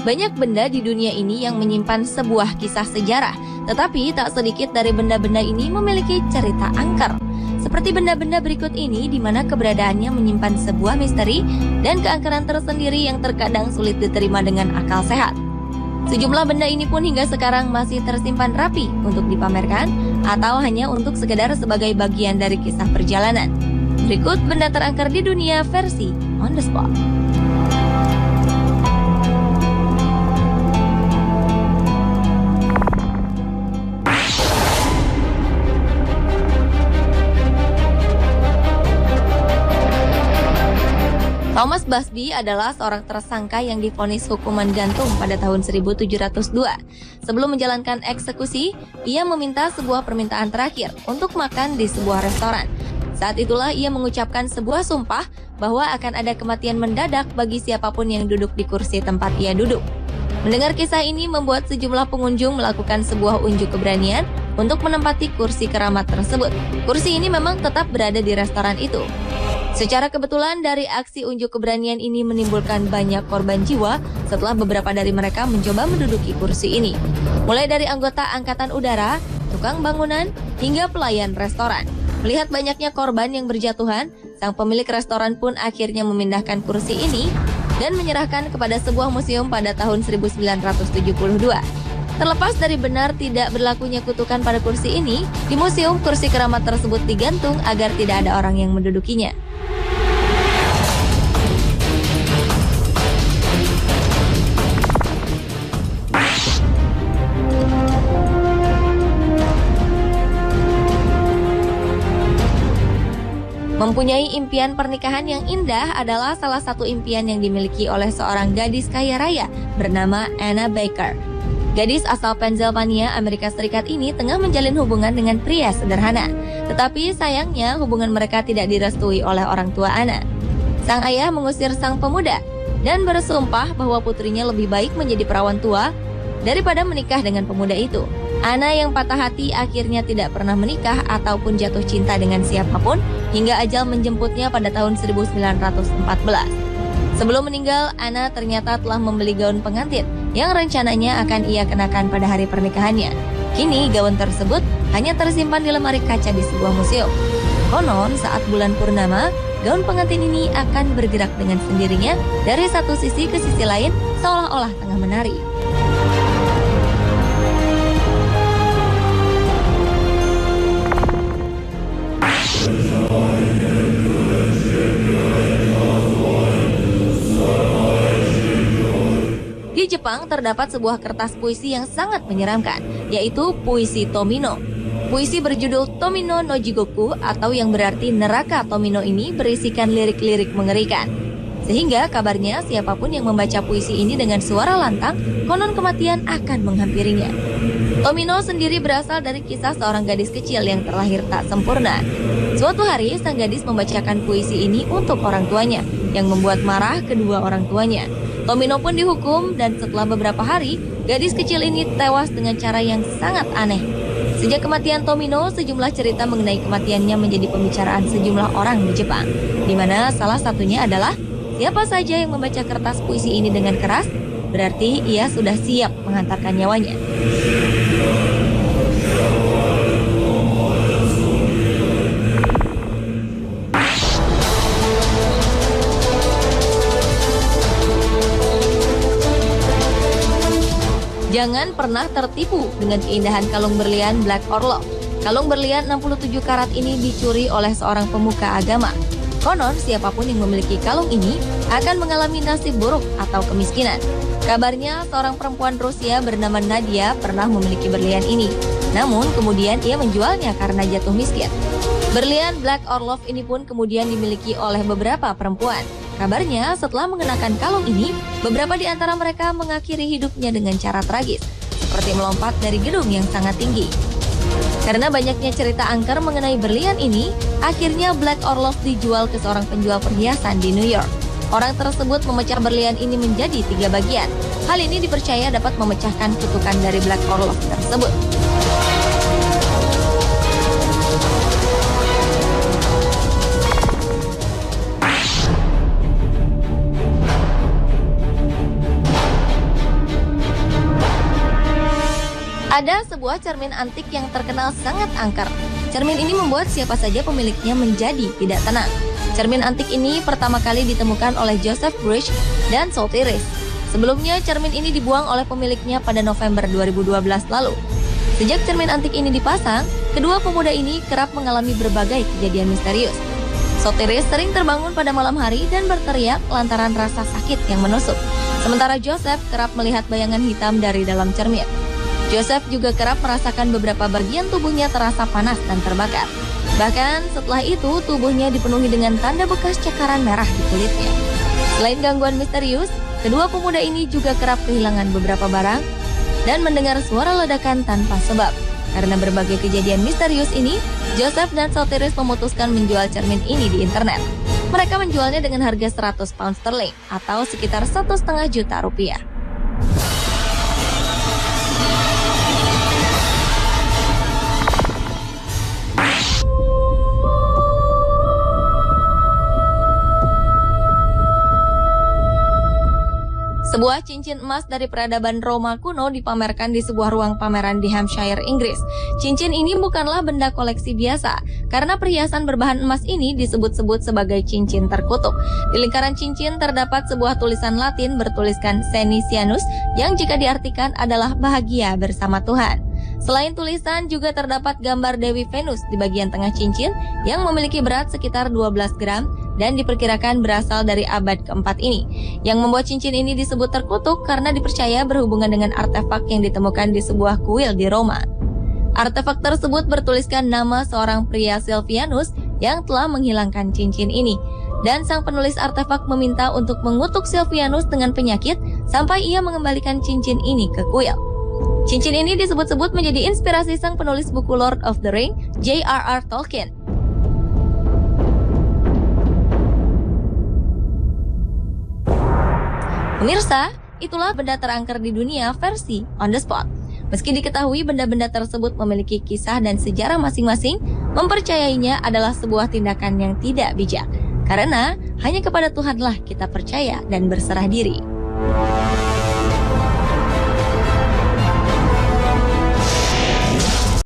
Banyak benda di dunia ini yang menyimpan sebuah kisah sejarah, tetapi tak sedikit dari benda-benda ini memiliki cerita angker. Seperti benda-benda berikut ini di mana keberadaannya menyimpan sebuah misteri dan keangkeran tersendiri yang terkadang sulit diterima dengan akal sehat. Sejumlah benda ini pun hingga sekarang masih tersimpan rapi untuk dipamerkan atau hanya untuk sekedar sebagai bagian dari kisah perjalanan. Berikut benda terangker di dunia versi On The Spot. Thomas Busby adalah seorang tersangka yang divonis hukuman gantung pada tahun 1702. Sebelum menjalankan eksekusi, ia meminta sebuah permintaan terakhir untuk makan di sebuah restoran. Saat itulah ia mengucapkan sebuah sumpah bahwa akan ada kematian mendadak bagi siapapun yang duduk di kursi tempat ia duduk. Mendengar kisah ini membuat sejumlah pengunjung melakukan sebuah unjuk keberanian untuk menempati kursi keramat tersebut. Kursi ini memang tetap berada di restoran itu. Secara kebetulan dari aksi unjuk keberanian ini menimbulkan banyak korban jiwa setelah beberapa dari mereka mencoba menduduki kursi ini. Mulai dari anggota angkatan udara, tukang bangunan, hingga pelayan restoran. Melihat banyaknya korban yang berjatuhan, sang pemilik restoran pun akhirnya memindahkan kursi ini dan menyerahkan kepada sebuah museum pada tahun 1972. Terlepas dari benar tidak berlakunya kutukan pada kursi ini, di museum kursi keramat tersebut digantung agar tidak ada orang yang mendudukinya. Mempunyai impian pernikahan yang indah adalah salah satu impian yang dimiliki oleh seorang gadis kaya raya bernama Anna Baker. Gadis asal Pennsylvania, Amerika Serikat ini tengah menjalin hubungan dengan pria sederhana. Tetapi sayangnya hubungan mereka tidak direstui oleh orang tua Anna. Sang ayah mengusir sang pemuda dan bersumpah bahwa putrinya lebih baik menjadi perawan tua daripada menikah dengan pemuda itu. Anna yang patah hati akhirnya tidak pernah menikah ataupun jatuh cinta dengan siapapun hingga ajal menjemputnya pada tahun 1914. Sebelum meninggal, Anna ternyata telah membeli gaun pengantin yang rencananya akan ia kenakan pada hari pernikahannya. Kini gaun tersebut hanya tersimpan di lemari kaca di sebuah museum. Konon saat bulan purnama, gaun pengantin ini akan bergerak dengan sendirinya dari satu sisi ke sisi lain seolah-olah tengah menari. Di Jepang terdapat sebuah kertas puisi yang sangat menyeramkan, yaitu puisi Tomino. Puisi berjudul Tomino no Jigoku atau yang berarti neraka Tomino ini berisikan lirik-lirik mengerikan. Sehingga kabarnya siapapun yang membaca puisi ini dengan suara lantang, konon kematian akan menghampirinya. Tomino sendiri berasal dari kisah seorang gadis kecil yang terlahir tak sempurna. Suatu hari, sang gadis membacakan puisi ini untuk orang tuanya, yang membuat marah kedua orang tuanya. Tomino pun dihukum dan setelah beberapa hari, gadis kecil ini tewas dengan cara yang sangat aneh. Sejak kematian Tomino, sejumlah cerita mengenai kematiannya menjadi pembicaraan sejumlah orang di Jepang, di mana salah satunya adalah siapa saja yang membaca kertas puisi ini dengan keras, berarti ia sudah siap menghantarkan nyawanya. Jangan pernah tertipu dengan keindahan kalung berlian Black Orlov. Kalung berlian 67 karat ini dicuri oleh seorang pemuka agama. Konon siapapun yang memiliki kalung ini akan mengalami nasib buruk atau kemiskinan. Kabarnya seorang perempuan Rusia bernama Nadia pernah memiliki berlian ini. Namun kemudian ia menjualnya karena jatuh miskin. Berlian Black Orlov ini pun kemudian dimiliki oleh beberapa perempuan. Kabarnya setelah mengenakan kalung ini, beberapa di antara mereka mengakhiri hidupnya dengan cara tragis, seperti melompat dari gedung yang sangat tinggi. Karena banyaknya cerita angker mengenai berlian ini, akhirnya Black Orlov dijual ke seorang penjual perhiasan di New York. Orang tersebut memecah berlian ini menjadi 3 bagian. Hal ini dipercaya dapat memecahkan kutukan dari Black Orlov tersebut. Ada sebuah cermin antik yang terkenal sangat angker. Cermin ini membuat siapa saja pemiliknya menjadi tidak tenang. Cermin antik ini pertama kali ditemukan oleh Joseph Bridge dan Sotheris. Sebelumnya, cermin ini dibuang oleh pemiliknya pada November 2012 lalu. Sejak cermin antik ini dipasang, kedua pemuda ini kerap mengalami berbagai kejadian misterius. Sotheris sering terbangun pada malam hari dan berteriak lantaran rasa sakit yang menusuk. Sementara Joseph kerap melihat bayangan hitam dari dalam cermin. Joseph juga kerap merasakan beberapa bagian tubuhnya terasa panas dan terbakar. Bahkan setelah itu, tubuhnya dipenuhi dengan tanda bekas cakaran merah di kulitnya. Selain gangguan misterius, kedua pemuda ini juga kerap kehilangan beberapa barang dan mendengar suara ledakan tanpa sebab. Karena berbagai kejadian misterius ini, Joseph dan Sotheris memutuskan menjual cermin ini di internet. Mereka menjualnya dengan harga 100 pound sterling atau sekitar 1,5 juta rupiah. Sebuah cincin emas dari peradaban Roma kuno dipamerkan di sebuah ruang pameran di Hampshire, Inggris. Cincin ini bukanlah benda koleksi biasa, karena perhiasan berbahan emas ini disebut-sebut sebagai cincin terkutuk. Di lingkaran cincin terdapat sebuah tulisan Latin bertuliskan Senisianus, yang jika diartikan adalah bahagia bersama Tuhan. Selain tulisan, juga terdapat gambar Dewi Venus di bagian tengah cincin yang memiliki berat sekitar 12 gram dan diperkirakan berasal dari abad keempat ini. Yang membuat cincin ini disebut terkutuk karena dipercaya berhubungan dengan artefak yang ditemukan di sebuah kuil di Roma. Artefak tersebut bertuliskan nama seorang pria Silvianus yang telah menghilangkan cincin ini. Dan sang penulis artefak meminta untuk mengutuk Silvianus dengan penyakit sampai ia mengembalikan cincin ini ke kuil. Cincin ini disebut-sebut menjadi inspirasi sang penulis buku Lord of the Ring, J.R.R. Tolkien. Pemirsa, itulah benda terangker di dunia versi On The Spot. Meski diketahui benda-benda tersebut memiliki kisah dan sejarah masing-masing, mempercayainya adalah sebuah tindakan yang tidak bijak. Karena hanya kepada Tuhanlah kita percaya dan berserah diri.